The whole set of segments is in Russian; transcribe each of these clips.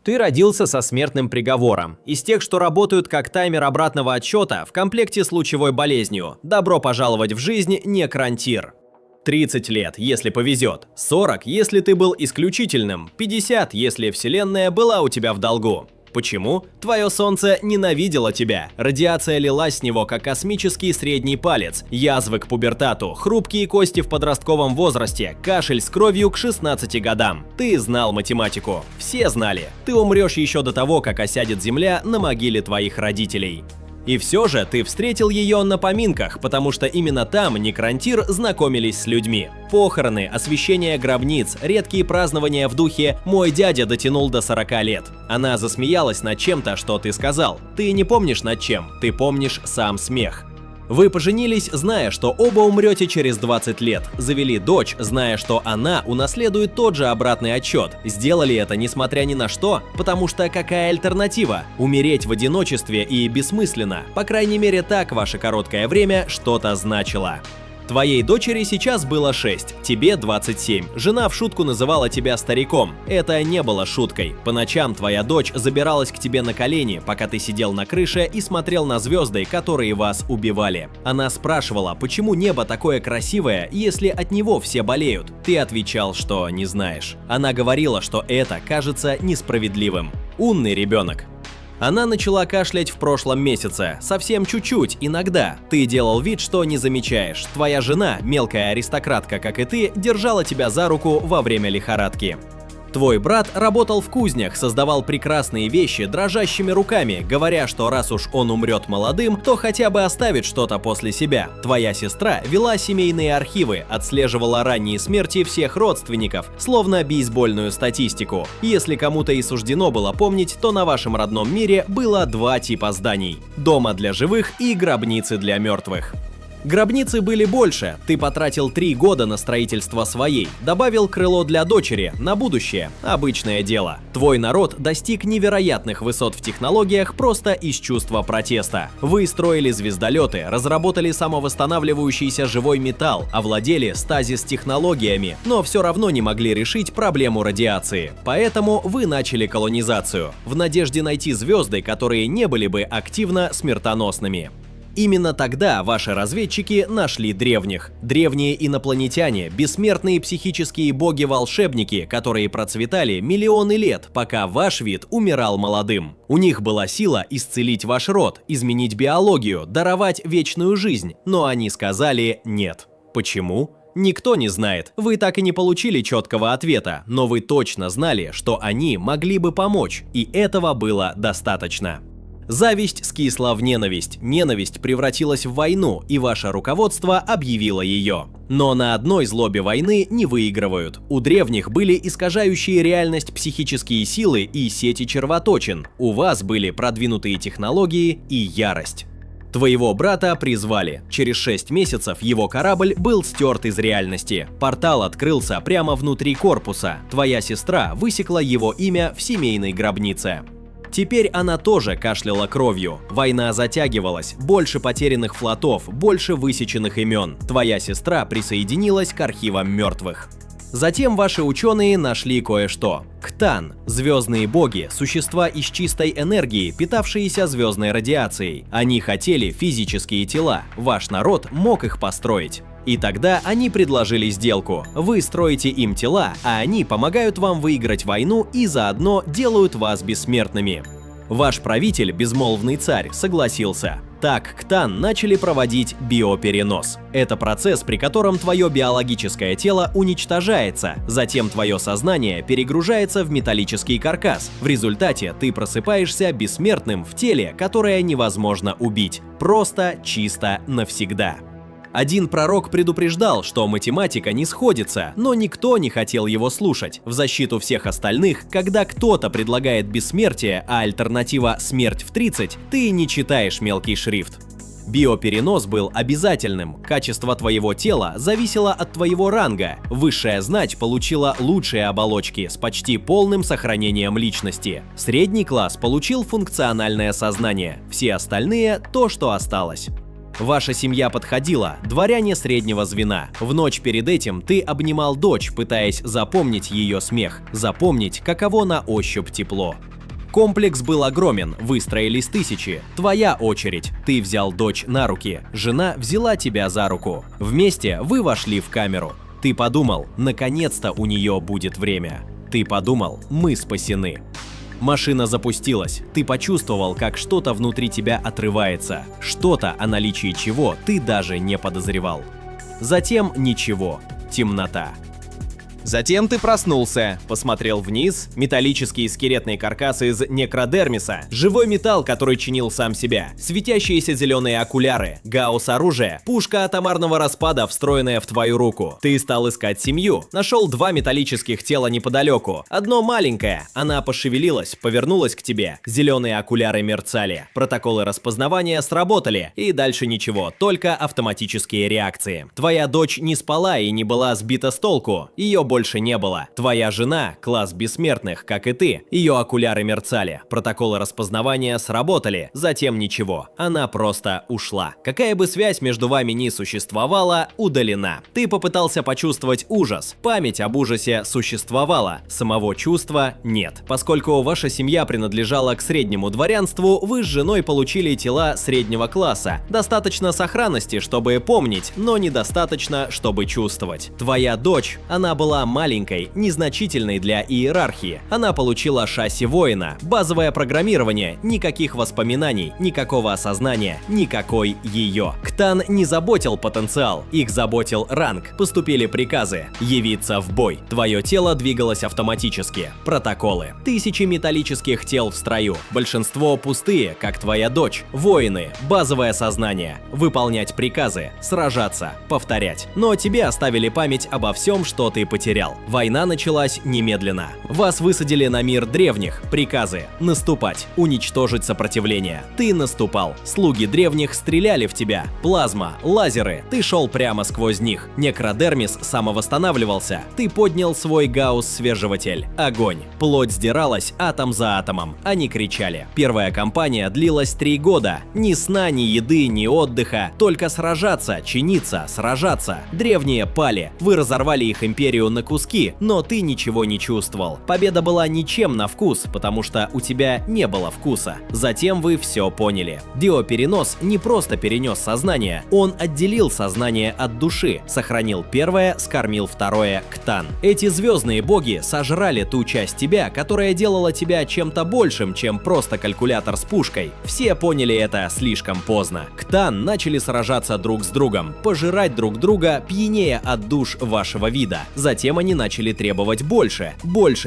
Ты родился со смертным приговором. Из тех, что работают как таймер обратного отсчета в комплекте с лучевой болезнью. Добро пожаловать в жизнь, некрантир. 30 лет, если повезет. 40, если ты был исключительным. 50, если вселенная была у тебя в долгу. Почему? Твое солнце ненавидело тебя. Радиация лилась с него, как космический средний палец, язвы к пубертату, хрупкие кости в подростковом возрасте, кашель с кровью к 16 годам. Ты знал математику. Все знали. Ты умрешь еще до того, как осядет земля на могиле твоих родителей. И все же ты встретил ее на поминках, потому что именно там некрантир знакомились с людьми. Похороны, освящение гробниц, редкие празднования в духе «мой дядя дотянул до 40 лет». Она засмеялась над чем-то, что ты сказал. Ты не помнишь над чем, ты помнишь сам смех. Вы поженились, зная, что оба умрете через 20 лет. Завели дочь, зная, что она унаследует тот же обратный отсчет. Сделали это несмотря ни на что, потому что какая альтернатива? Умереть в одиночестве и бессмысленно. По крайней мере, так ваше короткое время что-то значило. Твоей дочери сейчас было 6, тебе 27. Жена в шутку называла тебя стариком. Это не было шуткой. По ночам твоя дочь забиралась к тебе на колени, пока ты сидел на крыше и смотрел на звезды, которые вас убивали. Она спрашивала, почему небо такое красивое, если от него все болеют. Ты отвечал, что не знаешь. Она говорила, что это кажется несправедливым. Умный ребенок. Она начала кашлять в прошлом месяце, совсем чуть-чуть, иногда. Ты делал вид, что не замечаешь. Твоя жена, мелкая аристократка, как и ты, держала тебя за руку во время лихорадки. Твой брат работал в кузнях, создавал прекрасные вещи дрожащими руками, говоря, что раз уж он умрет молодым, то хотя бы оставит что-то после себя. Твоя сестра вела семейные архивы, отслеживала ранние смерти всех родственников, словно бейсбольную статистику. Если кому-то и суждено было помнить, то на вашем родном мире было два типа зданий – дома для живых и гробницы для мертвых. Гробницы были больше, ты потратил 3 года на строительство своей, добавил крыло для дочери, на будущее, обычное дело. Твой народ достиг невероятных высот в технологиях просто из чувства протеста. Вы строили звездолеты, разработали самовосстанавливающийся живой металл, овладели стазис-технологиями, но все равно не могли решить проблему радиации. Поэтому вы начали колонизацию, в надежде найти звезды, которые не были бы активно смертоносными. Именно тогда ваши разведчики нашли древних. Древние инопланетяне, бессмертные психические боги-волшебники, которые процветали миллионы лет, пока ваш вид умирал молодым. У них была сила исцелить ваш род, изменить биологию, даровать вечную жизнь, но они сказали «нет». Почему? Никто не знает. Вы так и не получили четкого ответа, но вы точно знали, что они могли бы помочь, и этого было достаточно. Зависть скисла в ненависть, ненависть превратилась в войну, и ваше руководство объявило ее. Но на одной злобе войны не выигрывают. У древних были искажающие реальность психические силы и сети червоточин. У вас были продвинутые технологии и ярость. Твоего брата призвали. Через 6 месяцев его корабль был стерт из реальности. Портал открылся прямо внутри корпуса. Твоя сестра высекла его имя в семейной гробнице. Теперь она тоже кашляла кровью. Война затягивалась, больше потерянных флотов, больше высеченных имен. Твоя сестра присоединилась к архивам мертвых. Затем ваши ученые нашли кое-что. Ктан – звездные боги, существа из чистой энергии, питавшиеся звездной радиацией. Они хотели физические тела, ваш народ мог их построить. И тогда они предложили сделку. Вы строите им тела, а они помогают вам выиграть войну и заодно делают вас бессмертными. Ваш правитель, безмолвный царь, согласился. Так Ктан начали проводить биоперенос. Это процесс, при котором твое биологическое тело уничтожается, затем твое сознание перегружается в металлический каркас. В результате ты просыпаешься бессмертным в теле, которое невозможно убить. Просто, чисто, навсегда. Один пророк предупреждал, что математика не сходится, но никто не хотел его слушать. В защиту всех остальных, когда кто-то предлагает бессмертие, а альтернатива «смерть в 30», ты не читаешь мелкий шрифт. Биоперенос был обязательным, качество твоего тела зависело от твоего ранга, высшая знать получила лучшие оболочки с почти полным сохранением личности. Средний класс получил функциональное сознание, все остальные – то, что осталось. Ваша семья подходила, дворяне среднего звена. В ночь перед этим ты обнимал дочь, пытаясь запомнить ее смех, запомнить, каково на ощупь тепло. Комплекс был огромен, выстроились тысячи. Твоя очередь. Ты взял дочь на руки, жена взяла тебя за руку. Вместе вы вошли в камеру. Ты подумал, наконец-то у нее будет время. Ты подумал, мы спасены. Машина запустилась. Ты почувствовал, как что-то внутри тебя отрывается. Что-то, о наличии чего ты даже не подозревал. Затем ничего. Темнота. Затем ты проснулся, посмотрел вниз, металлические скелетные каркасы из некродермиса, живой металл, который чинил сам себя, светящиеся зеленые окуляры, гаусс-оружие, пушка атомарного распада, встроенная в твою руку. Ты стал искать семью, нашел 2 металлических тела неподалеку, одно маленькое, она пошевелилась, повернулась к тебе, зеленые окуляры мерцали, протоколы распознавания сработали, и дальше ничего, только автоматические реакции. Твоя дочь не спала и не была сбита с толку, ее больше не было. Твоя жена – класс бессмертных, как и ты. Ее окуляры мерцали, протоколы распознавания сработали, затем ничего. Она просто ушла. Какая бы связь между вами ни существовала, удалена. Ты попытался почувствовать ужас. Память об ужасе существовала, самого чувства нет. Поскольку ваша семья принадлежала к среднему дворянству, вы с женой получили тела среднего класса. Достаточно сохранности, чтобы помнить, но недостаточно, чтобы чувствовать. Твоя дочь, она была маленькой, незначительной для иерархии. Она получила шасси воина, базовое программирование, никаких воспоминаний, никакого осознания, никакой ее. Ктан не заботил потенциал, их заботил ранг. Поступили приказы явиться в бой. Твое тело двигалось автоматически. Протоколы. Тысячи металлических тел в строю. Большинство пустые, как твоя дочь. Воины. Базовое сознание. Выполнять приказы. Сражаться. Повторять. Но тебе оставили память обо всем, что ты потерял. Война началась немедленно. Вас высадили на мир древних. Приказы. Наступать. Уничтожить сопротивление. Ты наступал. Слуги древних стреляли в тебя. Плазма. Лазеры. Ты шел прямо сквозь них. Некродермис самовосстанавливался. Ты поднял свой гаусс-свежеватель. Огонь. Плоть сдиралась атом за атомом. Они кричали. Первая кампания длилась 3 года. Ни сна, ни еды, ни отдыха. Только сражаться, чиниться, сражаться. Древние пали. Вы разорвали их империю на куски, но ты ничего не чувствовал. Победа была ничем на вкус, потому что у тебя не было вкуса. Затем вы все поняли. Биоперенос не просто перенес сознание, он отделил сознание от души, сохранил первое, скормил второе Ктан. Эти звездные боги сожрали ту часть тебя, которая делала тебя чем-то большим, чем просто калькулятор с пушкой. Все поняли это слишком поздно. Ктан начали сражаться друг с другом, пожирать друг друга, пьянее от душ вашего вида. Затем они начали требовать больше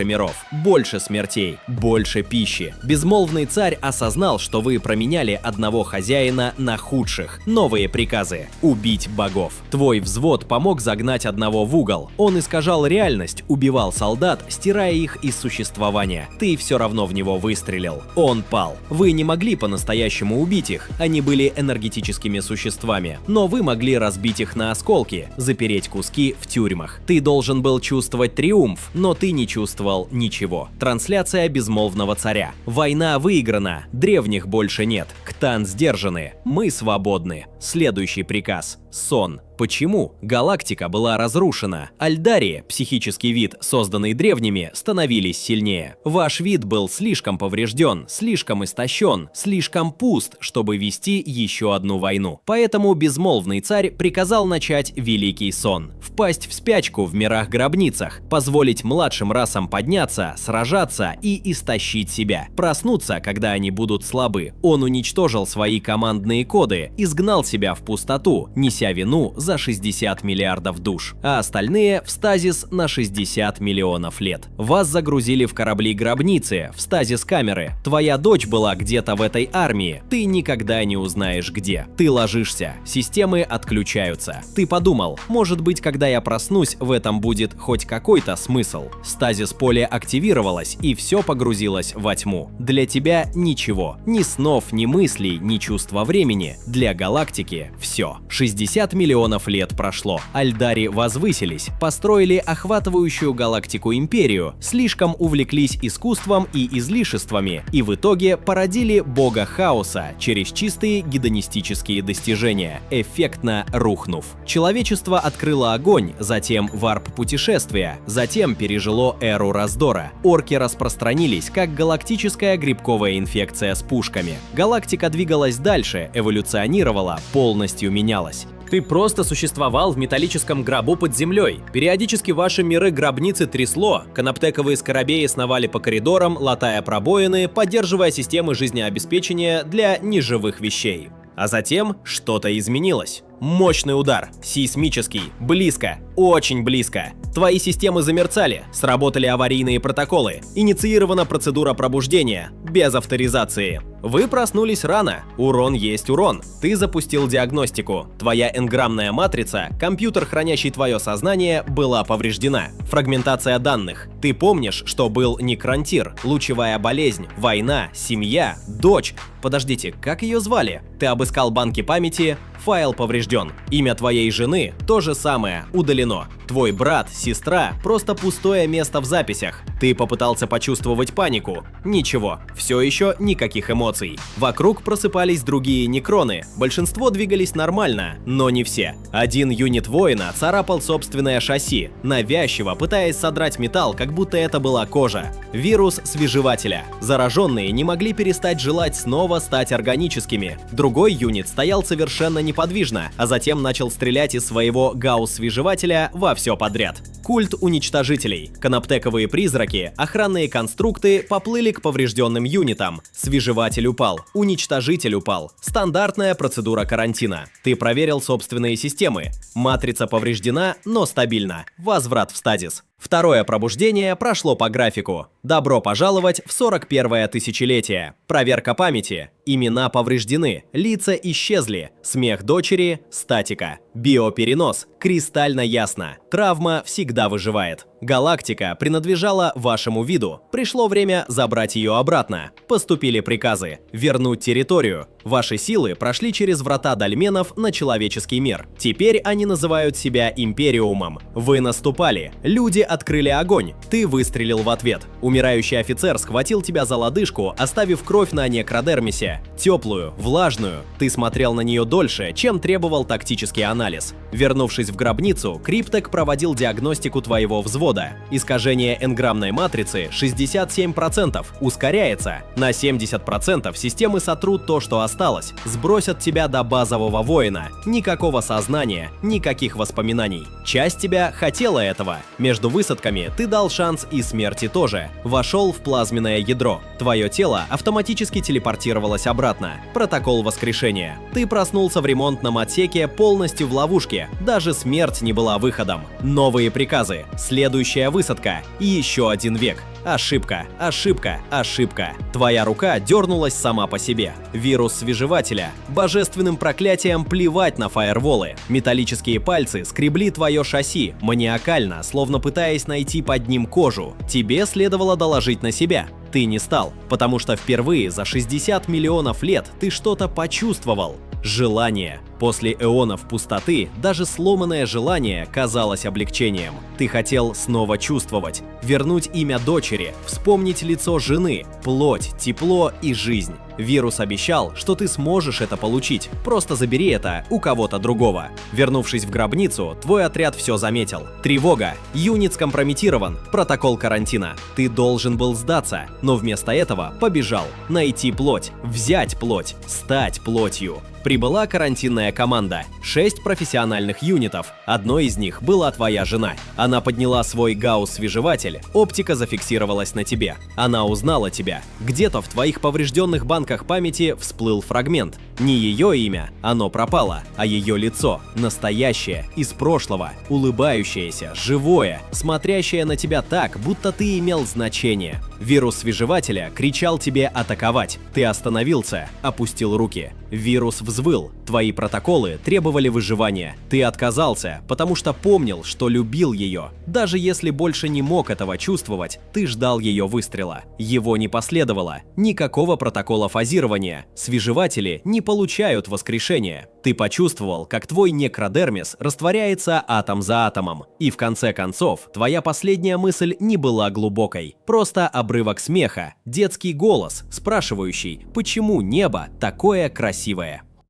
миров, больше смертей, больше пищи. Безмолвный царь осознал, что вы променяли одного хозяина на худших. Новые приказы – убить богов. Твой взвод помог загнать одного в угол. Он искажал реальность, убивал солдат, стирая их из существования. Ты все равно в него выстрелил. Он пал. Вы не могли по-настоящему убить их, они были энергетическими существами. Но вы могли разбить их на осколки, запереть куски в тюрьмах. Ты должен был чувствовать триумф, но ты не чувствовал ничего. Трансляция безмолвного царя. Война выиграна, древних больше нет. Ктан сдержаны, мы свободны. Следующий приказ. Сон. Почему? Галактика была разрушена. Альдарии, психический вид, созданный древними, становились сильнее. Ваш вид был слишком поврежден, слишком истощен, слишком пуст, чтобы вести еще одну войну. Поэтому безмолвный царь приказал начать Великий Сон. Впасть в спячку в мирах-гробницах, позволить младшим расам подняться, сражаться и истощить себя. Проснуться, когда они будут слабы. Он уничтожил свои командные коды, изгнал себя в пустоту, неся вину за 60 миллиардов душ, а остальные в стазис на 60 миллионов лет. Вас загрузили в корабли-гробницы, в стазис-камеры. Твоя дочь была где-то в этой армии, ты никогда не узнаешь где. Ты ложишься, системы отключаются. Ты подумал, может быть, когда я проснусь, в этом будет хоть какой-то смысл. Стазис-поле активировалось, и все погрузилось во тьму. Для тебя ничего, ни снов, ни мыслей, ни чувства времени. Для галактики все. 60 миллионов миллионов лет прошло. Альдари возвысились, построили охватывающую галактику империю, слишком увлеклись искусством и излишествами, и в итоге породили бога хаоса через чистые гедонистические достижения, эффектно рухнув. Человечество открыло огонь, затем варп-путешествия, затем пережило эру раздора. Орки распространились, как галактическая грибковая инфекция с пушками. Галактика двигалась дальше, эволюционировала, полностью менялась. Ты просто существовал в металлическом гробу под землей. Периодически ваши миры-гробницы трясло, канаптековые скоробеи сновали по коридорам, латая пробоины, поддерживая системы жизнеобеспечения для неживых вещей. А затем что-то изменилось. Мощный удар, сейсмический, близко, очень близко. Твои системы замерцали, сработали аварийные протоколы, инициирована процедура пробуждения, без авторизации. Вы проснулись рано, урон есть урон. Ты запустил диагностику. Твоя энграммная матрица, компьютер, хранящий твое сознание, была повреждена. Фрагментация данных. Ты помнишь, что был некрантир, лучевая болезнь, война, семья, дочь. Подождите, как ее звали? Ты обыскал банки памяти, файл поврежден. Имя твоей жены то же самое, удалено. Твой брат, сестра – просто пустое место в записях. Ты попытался почувствовать панику. Ничего, все еще никаких эмоций. Вокруг просыпались другие некроны. Большинство двигались нормально, но не все. Один юнит воина царапал собственное шасси, навязчиво пытаясь содрать металл, как будто это была кожа. Вирус свежевателя. Зараженные не могли перестать желать снова стать органическими. Другой юнит стоял совершенно неподвижно, а затем начал стрелять из своего гаусс-свежевателя во все подряд. Культ уничтожителей. Канаптековые призраки, охранные конструкты поплыли к поврежденным юнитам. Свежеватель упал, уничтожитель упал. Стандартная процедура карантина. Ты проверил собственные системы. Матрица повреждена, но стабильна. Возврат в стазис. Второе пробуждение прошло по графику. Добро пожаловать в 41-е тысячелетие. Проверка памяти. Имена повреждены, лица исчезли. Смех дочери – статика. Биоперенос – кристально ясно. Травма всегда выживает. Галактика принадлежала вашему виду. Пришло время забрать ее обратно. Поступили приказы. Вернуть территорию. Ваши силы прошли через врата дольменов на человеческий мир. Теперь они называют себя Империумом. Вы наступали. Люди открыли огонь. Ты выстрелил в ответ. Умирающий офицер схватил тебя за лодыжку, оставив кровь на некродермисе. Теплую, влажную. Ты смотрел на нее дольше, чем требовал тактический анализ. Вернувшись в гробницу, Криптек проводил диагностику твоего взвода. Искажение энграммной матрицы 67%. Ускоряется. На 70% системы сотрут то, что осталось. Сбросят тебя до базового воина. Никакого сознания, никаких воспоминаний. Часть тебя хотела этого. Между высадками ты дал шанс и смерти тоже. Вошел в плазменное ядро. Твое тело автоматически телепортировалось обратно. Протокол воскрешения. Ты проснулся в ремонтном отсеке полностью в ловушке. Даже смерть не была выходом. Новые приказы. Следующая высадка. И еще один век. Ошибка, ошибка, ошибка. Твоя рука дернулась сама по себе. Вирус свежевателя. Божественным проклятием плевать на фаерволы. Металлические пальцы скребли твое шасси, маниакально, словно пытаясь найти под ним кожу. Тебе следовало доложить на себя. Ты не стал, потому что впервые за 60 миллионов лет ты что-то почувствовал. Желание. После эонов пустоты даже сломанное желание казалось облегчением. Ты хотел снова чувствовать, вернуть имя дочери, вспомнить лицо жены, плоть, тепло и жизнь. Вирус обещал, что ты сможешь это получить, просто забери это у кого-то другого. Вернувшись в гробницу, твой отряд все заметил. Тревога, юнит скомпрометирован, протокол карантина. Ты должен был сдаться, но вместо этого побежал. Найти плоть, взять плоть, стать плотью. Прибыла карантинная команда. 6 профессиональных юнитов. Одной из них была твоя жена. Она подняла свой гаусс-свежеватель, оптика зафиксировалась на тебе. Она узнала тебя. Где-то в твоих поврежденных банках памяти всплыл фрагмент. Не ее имя, оно пропало, а ее лицо, настоящее, из прошлого, улыбающееся, живое, смотрящее на тебя так, будто ты имел значение. Вирус свежевателя кричал тебе атаковать. Ты остановился, опустил руки. Вирус взвыл. Твои протоколы требовали выживания. Ты отказался, потому что помнил, что любил ее. Даже если больше не мог этого чувствовать, ты ждал ее выстрела. Его не последовало. Никакого протокола фазирования. Свежеватели не получают воскрешения. Ты почувствовал, как твой некродермис растворяется атом за атомом. И в конце концов, твоя последняя мысль не была глубокой. Просто обрывок смеха, детский голос, спрашивающий, почему небо такое красивое.